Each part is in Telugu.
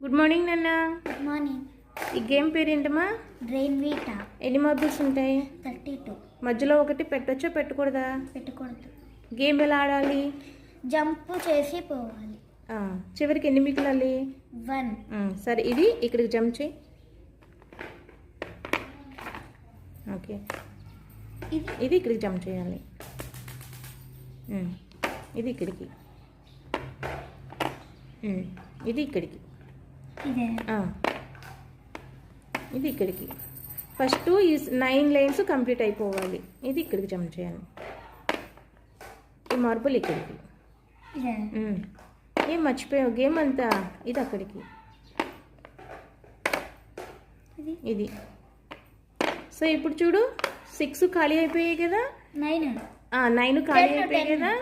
గుడ్ మార్నింగ్ నాన్న. Good morning. ఈ గేమ్ పేరు ఏంటమ్మా? Brain Vita. ఎన్ని మార్బుల్స్ ఉంటాయి? 32. మధ్యలో ఒకటి పెట్టొచ్చా పెట్టకూడదా? పెట్టకూడదు. గేమ్ ఎలా ఆడాలి? జంప్ చేసి పోవాలి. చివరికి ఎన్ని మిగిలాలి? 1. సరే, ఇది ఇక్కడికి జంప్ చేయి. ఓకే, ఇది ఇక్కడికి జంప్ చేయాలి. ఇది ఇక్కడికి, ఇది ఇక్కడికి, ఇదే. ఇది ఇక్కడికి. ఫస్ట్ ఈ 9 లైన్స్ కంప్లీట్ అయిపోవాలి. ఇది ఇక్కడికి జంప్ చేయాలి. ఈ మార్బుల్ ఇక్కడికి. ఇదే. ఏం మర్చిపోయావు? గేమ్ అంతా ఇది అక్కడికి, ఇది. సో ఇప్పుడు చూడు, 6 ఖాళీ అయిపోయాయి కదా. 9 ఖాళీ అయిపోయాయి కదా.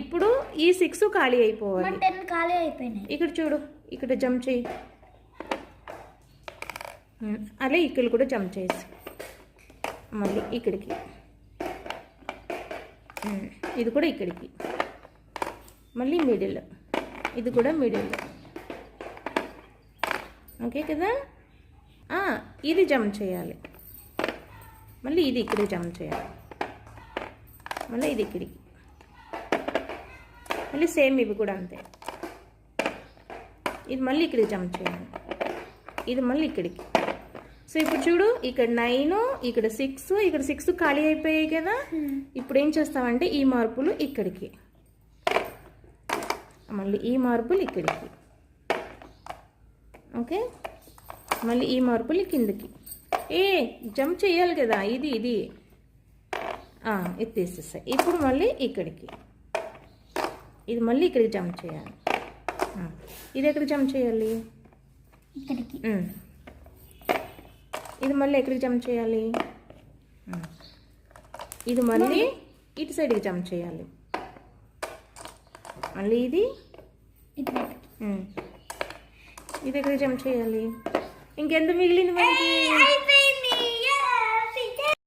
ఇప్పుడు ఈ 6 ఖాళీ అయిపోవాలి. 10 ఖాళీ అయిపోయినాయి. ఇక్కడ చూడు, ఇక్కడ జంప్ చేయి. అలా ఇక్కడ కూడా జంప్ చేసి మళ్ళీ ఇక్కడికి, ఇది కూడా ఇక్కడికి, మళ్ళీ మిడిల్, ఇది కూడా మిడిల్. ఓకే కదా. ఇది జంప్ చేయాలి. మళ్ళీ ఇది ఇక్కడికి జంప్ చేయాలి. మళ్ళీ ఇది ఇక్కడికి, మళ్ళీ సేమ్ ఇవి కూడా అంతే. ఇది మళ్ళీ ఇక్కడికి జంప్ చేయాలి. ఇది మళ్ళీ ఇక్కడికి. సో ఇప్పుడు చూడు, ఇక్కడ 9, ఇక్కడ 6, ఇక్కడ 6 ఖాళీ అయిపోయాయి కదా. ఇప్పుడు ఏం చేస్తామంటే ఈ మార్పులు ఇక్కడికి, మళ్ళీ ఈ మార్పులు ఇక్కడికి. ఓకే, మళ్ళీ ఈ మార్పులు కిందకి. జంప్ చేయాలి కదా. ఇది ఇది తీసేస్తాయి. ఇప్పుడు మళ్ళీ ఇక్కడికి, ఇది మళ్ళీ ఇక్కడికి జంప్ చేయాలి. ఇది ఎక్కడికి జంప్ చేయాలి? ఇక్కడికి. ఇది మళ్ళీ ఎక్కడికి జంప్ చేయాలి? ఇది మళ్ళీ ఇటు సైడ్కి జంప్ చేయాలి. మళ్ళీ ఇది ఇది ఎక్కడికి జంప్ చేయాలి? ఇంకెంత మిగిలింది మనకి?